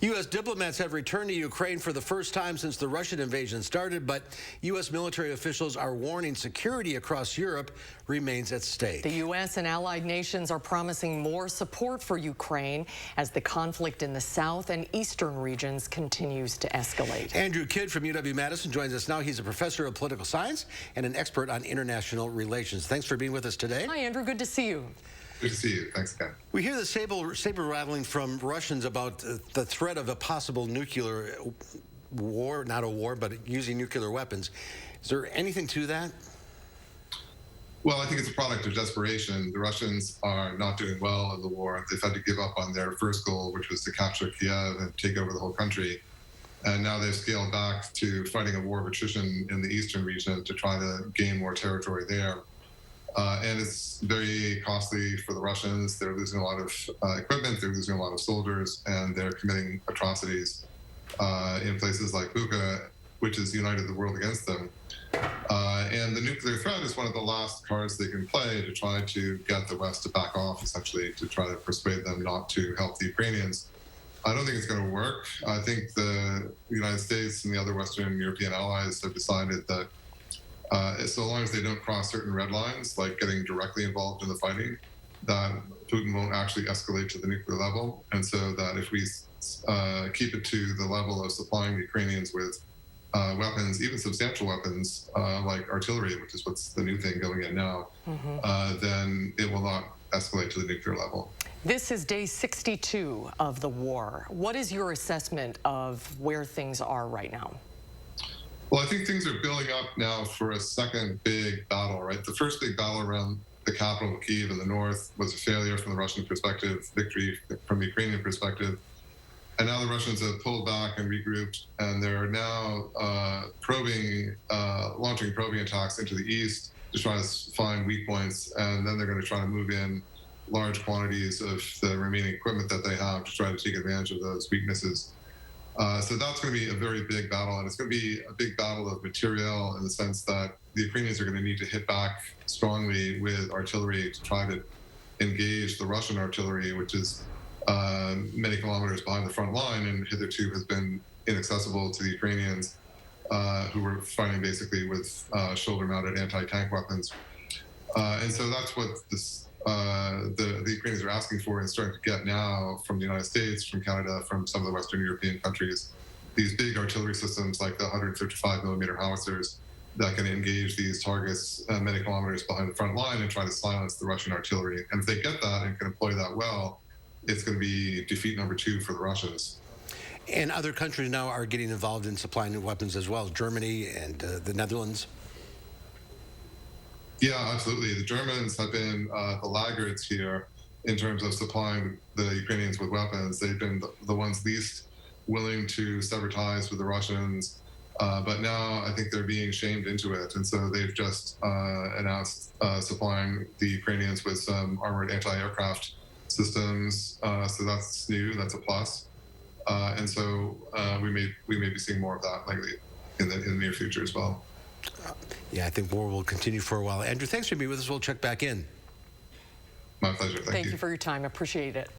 U.S. diplomats have returned to Ukraine for the first time since the Russian invasion started, but U.S. military officials are warning security across Europe remains at stake. The U.S. and allied nations are promising more support for Ukraine as the conflict in the south and eastern regions continues to escalate. Andrew Kidd from UW-Madison joins us now. He's a professor of political science and an expert on international relations. Thanks for being with us today. Hi, Andrew. Good to see you. Good to see you. Thanks, Ken. We hear the saber rattling from Russians about the threat of a possible nuclear war, not a war, but using nuclear weapons. Is there anything to that? Well, I think it's a product of desperation. The Russians are not doing well in the war. They've had to give up on their first goal, which was to capture Kiev and take over the whole country. And now they've scaled back to fighting a war of attrition in the eastern region to try to gain more territory there. And it's very costly for the Russians. They're losing a lot of equipment, they're losing a lot of soldiers, and they're committing atrocities in places like Bucha, which has united the world against them. And the nuclear threat is one of the last cards they can play to try to get the West to back off, essentially, to try to persuade them not to help the Ukrainians. I don't think it's going to work. I think the United States and the other Western European allies have decided that so long as they don't cross certain red lines, like getting directly involved in the fighting, that Putin won't actually escalate to the nuclear level. And so that if we keep it to the level of supplying the Ukrainians with weapons, even substantial weapons like artillery, which is what's the new thing going in now, then it will not escalate to the nuclear level. This is day 62 of the war. What is your assessment of where things are right now? Well, I think things are building up now for a second big battle, right? The first big battle around the capital, Kyiv in the north, was a failure from the Russian perspective, victory from the Ukrainian perspective. And now the Russians have pulled back and regrouped, and they're now launching probing attacks into the east to try to find weak points, and then they're going to try to move in large quantities of the remaining equipment that they have to try to take advantage of those weaknesses. So that's going to be a very big battle, and it's going to be a big battle of material in the sense that the Ukrainians are going to need to hit back strongly with artillery to try to engage the Russian artillery, which is many kilometers behind the front line and hitherto has been inaccessible to the Ukrainians, who were fighting basically with shoulder-mounted anti-tank weapons. And so that's what the Ukrainians are asking for and starting to get now from the United States, from Canada, from some of the Western European countries, these big artillery systems like the 155 millimeter howitzers that can engage these targets many kilometers behind the front line and try to silence the Russian artillery. And if they get that and can employ that well, it's going to be defeat number 2 for the Russians. And other countries now are getting involved in supplying weapons as well, Germany and the Netherlands. Yeah, absolutely. The Germans have been the laggards here in terms of supplying the Ukrainians with weapons. They've been the ones least willing to sever ties with the Russians. But now I think they're being shamed into it. And so they've just announced supplying the Ukrainians with some armored anti-aircraft systems. So that's new, that's a plus. And so we may be seeing more of that likely in the near future as well. Yeah, I think war will continue for a while. Andrew, thanks for being with us. We'll check back in. My pleasure. Thank you. Thank you for your time. Appreciate it.